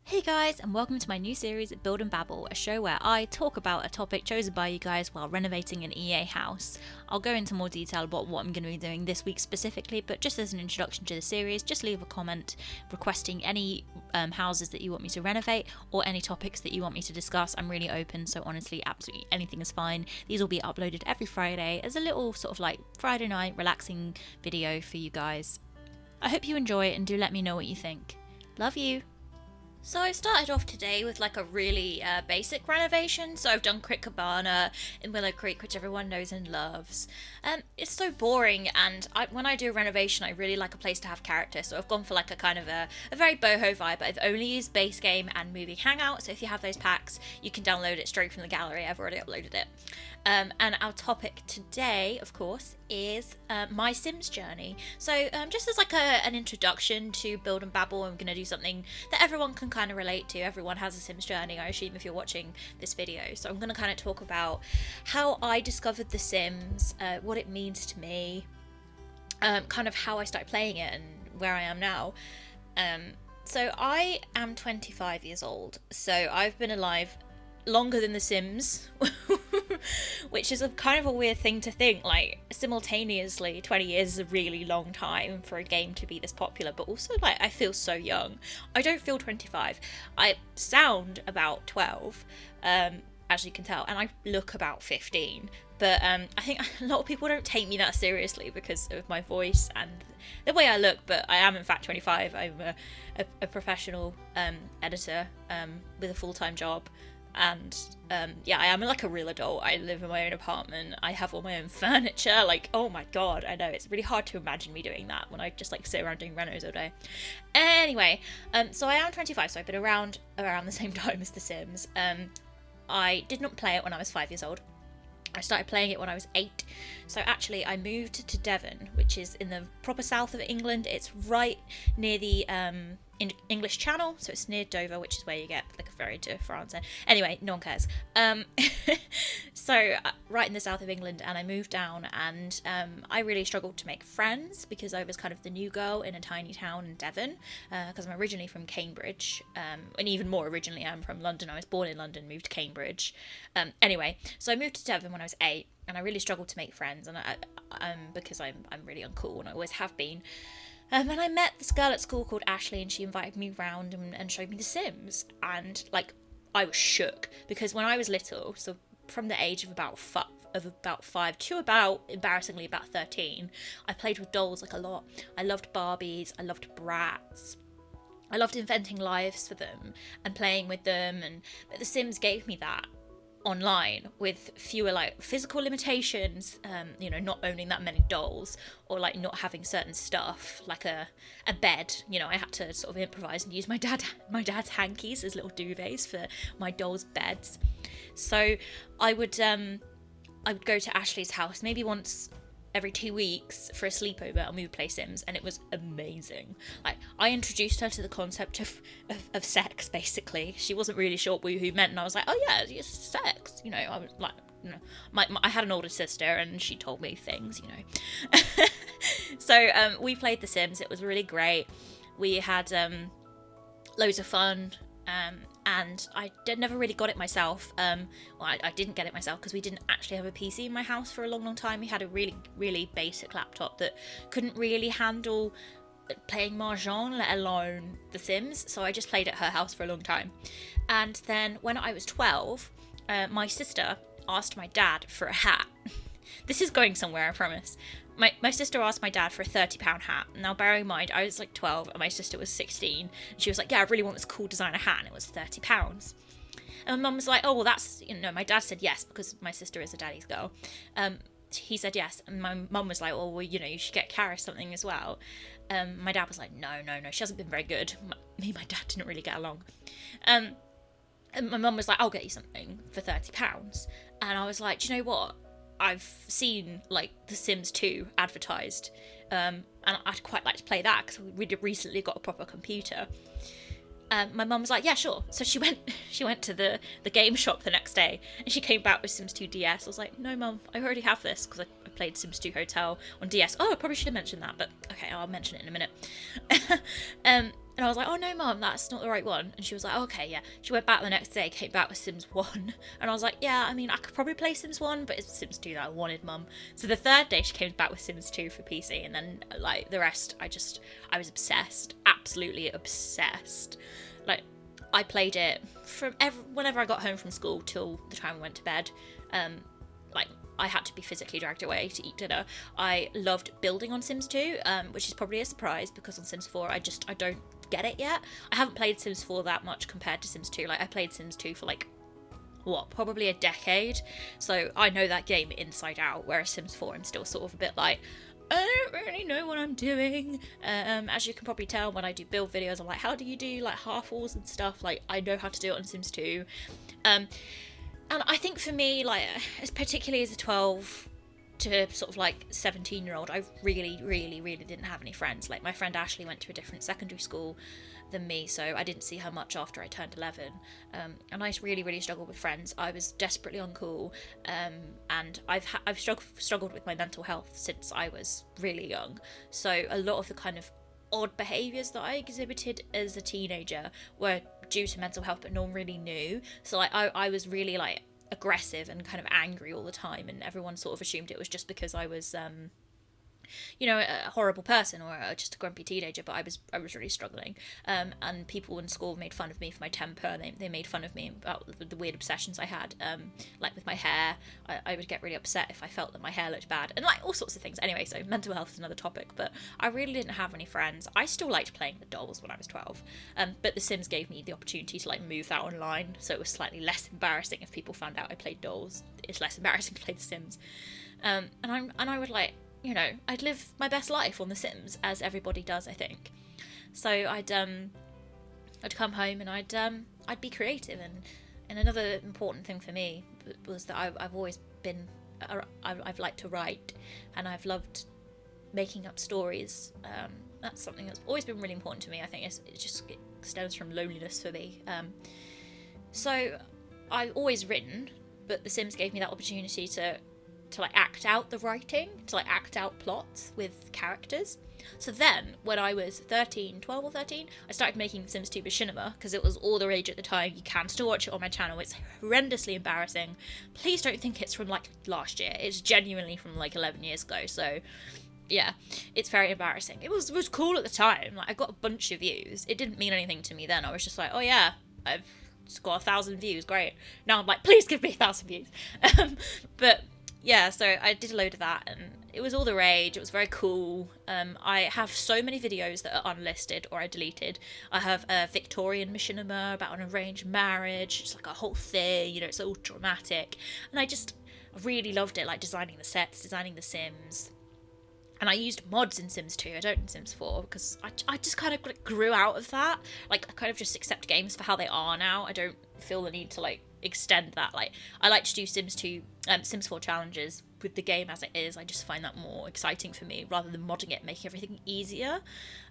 Hey guys, and welcome to my new series, Build and Babble, a show where I talk about a topic chosen by you guys while renovating an EA house. I'll go into more detail about what I'm going to be doing this week specifically, but just as an introduction to the series, just leave a comment requesting any houses that you want me to renovate or any topics that you want me to discuss. I'm really open, so honestly, absolutely anything is fine. These will be uploaded every Friday as a little sort of like Friday night relaxing video for you guys. I hope you enjoy it and do let me know what you think. Love you! So I started off today with like a really basic renovation. So I've done Crick Cabana in Willow Creek, which everyone knows and loves. It's so boring, and when I do a renovation, I really like a place to have character. So I've gone for like a kind of a very boho vibe. I've only used base game and Movie Hangout. So if you have those packs, you can download it straight from the gallery. I've already uploaded it. And our topic today, of course, is my Sims journey. So just as like an introduction to Build and Babble, I'm going to do something that everyone can kind of relate to. Everyone has a Sims journey, I assume, if you're watching this video. So I'm going to kind of talk about how I discovered The Sims, what it means to me, kind of how I started playing it and where I am now. So I am 25 years old, so I've been alive longer than The Sims, which is a kind of a weird thing to think. Like, simultaneously 20 years is a really long time for a game to be this popular, but also like I feel so young. I don't feel 25. I sound about 12, as you can tell, and I look about 15, but I think a lot of people don't take me that seriously because of my voice and the way I look, but I am in fact 25. I'm a professional editor with a full-time job. And yeah, I am like a real adult. I live in my own apartment. I have all my own furniture. Like, oh my god, I know, it's really hard to imagine me doing that when I just like sit around doing renos all day. Anyway, so I am 25, so I've been around the same time as The Sims. I did not play it when I was 5 years old. I started playing it when I was 8. So actually I moved to Devon, which is in the proper south of England. It's right near the English Channel, so it's near Dover, which is where you get like a ferry to France. Anyway, no one cares. So right in the south of England, and I moved down, and I really struggled to make friends because I was kind of the new girl in a tiny town in Devon, because I'm originally from Cambridge, and even more originally I'm from London. I was born in London, moved to Cambridge. Anyway, so I moved to Devon when I was 8, and I really struggled to make friends, and because I'm really uncool, and I always have been. And I met this girl at school called Ashley, and she invited me round and showed me The Sims. And like, I was shook because when I was little, so from the age of about 5 to about, embarrassingly, about 13, I played with dolls like a lot. I loved Barbies, I loved Brats. I loved inventing lives for them and playing with them, but The Sims gave me that online with fewer like physical limitations, not owning that many dolls, or like not having certain stuff like a bed. I had to sort of improvise and use my dad's hankies as little duvets for my dolls' beds. So I would go to Ashley's house maybe once every 2 weeks for a sleepover, and we would play Sims, and it was amazing. Like, I introduced her to the concept of sex, basically. She wasn't really sure what woohoo meant, and I was like, oh yeah, it's sex. I was like, I had an older sister, and she told me things, So we played The Sims. It was really great. We had loads of fun. And I never really got it myself. I didn't get it myself because we didn't actually have a PC in my house for a long time. We had a really, really basic laptop that couldn't really handle playing Mahjong, let alone The Sims. So I just played at her house for a long time. And then when I was 12, my sister asked my dad for a hat. This is going somewhere, I promise. My sister asked my dad for a £30 hat. Now, bearing in mind, I was like 12 and my sister was 16. And she was like, yeah, I really want this cool designer hat. And it was £30. And my mum was like, oh, well, that's, my dad said yes because my sister is a daddy's girl. He said yes. And my mum was like, well, you should get Kara something as well. My dad was like, no. She hasn't been very good. Me and my dad didn't really get along. And my mum was like, I'll get you something for £30. And I was like, do you know what? I've seen like The Sims 2 advertised, and I'd quite like to play that because we recently got a proper computer. My mum was like, yeah, sure. So she went to the game shop the next day, and she came back with Sims 2 DS. I was like, no, Mum, I already have this because I played Sims 2 Hotel on DS. Oh, I probably should have mentioned that, but okay, I'll mention it in a minute. And I was like, oh no, Mum, that's not the right one. And she was like, oh, okay, yeah. She went back the next day, came back with Sims 1. And I was like, yeah, I mean, I could probably play Sims 1, but it's Sims 2 that I wanted, Mum. So the third day she came back with Sims 2 for PC. And then, like, the rest, I was obsessed. Absolutely obsessed. Like, I played it from whenever I got home from school till the time I went to bed. Like, I had to be physically dragged away to eat dinner. I loved building on Sims 2, which is probably a surprise because on Sims 4 I don't get it yet. I haven't played Sims 4 that much compared to Sims 2. Like, I played Sims 2 for like, what, probably a decade. So I know that game inside out, whereas Sims 4 I'm still sort of a bit like, I don't really know what I'm doing. As you can probably tell when I do build videos, I'm like, how do you do like half walls and stuff? Like, I know how to do it on Sims 2. And I think for me, like, particularly as a 12 to sort of like 17-year-old, I really, really, really didn't have any friends. Like, my friend Ashley went to a different secondary school than me, so I didn't see her much after I turned 11. And I really, really struggled with friends. I was desperately uncool, and I've struggled with my mental health since I was really young. So a lot of the kind of odd behaviours that I exhibited as a teenager were due to mental health, but no one really knew. So like I was really like aggressive and kind of angry all the time, and everyone sort of assumed it was just because I was you know, a horrible person or just a grumpy teenager, but I was really struggling. And people in school made fun of me for my temper. They made fun of me about the weird obsessions I had, like with my hair. I would get really upset if I felt that my hair looked bad, and like all sorts of things. Anyway, so mental health is another topic, but I really didn't have any friends. I still liked playing the dolls when I was 12, but The Sims gave me the opportunity to like move that online, so it was slightly less embarrassing if people found out I played dolls. It's less embarrassing to play The Sims, and I would like, you know, I'd live my best life on The Sims, as everybody does, I think. So I'd come home and I'd be creative, and another important thing for me was that I've always been, I've liked to write, and I've loved making up stories. That's something that's always been really important to me. I think it stems from loneliness for me. So I've always written, but The Sims gave me that opportunity to like act out the writing, to like act out plots with characters. So then when I was 12 or 13, I started making Sims 2 Machinima because it was all the rage at the time. You can still watch it on my channel. It's horrendously embarrassing. Please don't think it's from like last year. It's genuinely from like 11 years ago. So yeah, it's very embarrassing. It was cool at the time. Like, I got a bunch of views. It didn't mean anything to me then. I was just like, oh yeah, I've got 1,000 views, great. Now I'm like, please give me 1,000 views. But yeah, so I did a load of that, and it was all the rage. It was very cool. I have so many videos that are unlisted or I deleted. I have a Victorian machinima about an arranged marriage. It's like a whole thing, you know, it's all dramatic. And I really loved it, like designing the sets, designing the Sims. And I used mods in Sims 2, I don't in Sims 4, because I just kind of grew out of that. Like, I kind of just accept games for how they are now. I don't feel the need to, like, extend that. Like, I like to do Sims 4 challenges with the game as it is. I just find that more exciting for me, rather than modding it, making everything easier.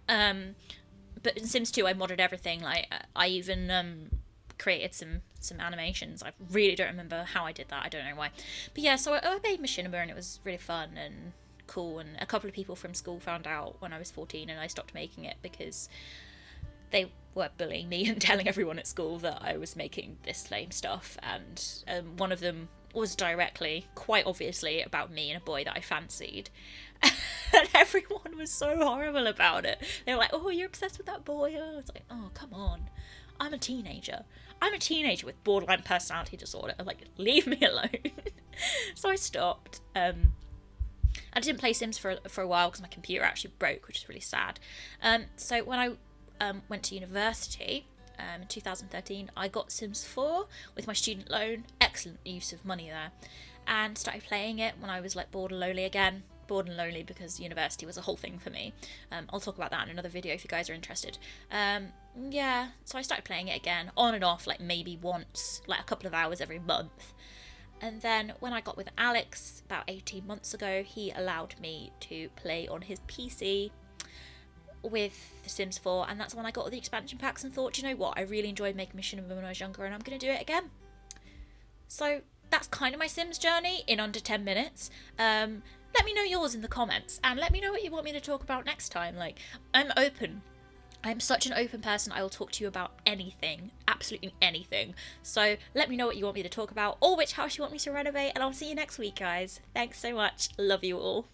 But in Sims 2, I modded everything. Like, I even created some animations. I really don't remember how I did that. I don't know why. But yeah, so I made Machinima, and it was really fun and cool, and a couple of people from school found out when I was 14 and I stopped making it because they were bullying me and telling everyone at school that I was making this lame stuff, and one of them was directly, quite obviously, about me and a boy that I fancied. And everyone was so horrible about it. They were like, oh, you're obsessed with that boy? Oh, it's like, oh, come on. I'm a teenager with borderline personality disorder. Like, leave me alone. So I stopped. I didn't play Sims for a while because my computer actually broke, which is really sad. So when I went to university in 2013, I got Sims 4 with my student loan. Excellent use of money there. And started playing it when I was like bored and lonely again. Bored and lonely because university was a whole thing for me. I'll talk about that in another video if you guys are interested. Yeah, so I started playing it again, on and off, like maybe once, like a couple of hours every month. And then when I got with Alex about 18 months ago, he allowed me to play on his PC with The Sims 4, and that's when I got all the expansion packs and thought, you know what, I really enjoyed making Machinima when I was younger, and I'm going to do it again. So that's kind of my Sims journey in under 10 minutes. Let me know yours in the comments, and let me know what you want me to talk about next time. Like, I'm open I'm such an open person. I will talk to you about anything, absolutely anything. So let me know what you want me to talk about or which house you want me to renovate, and I'll see you next week, guys. Thanks so much. Love you all.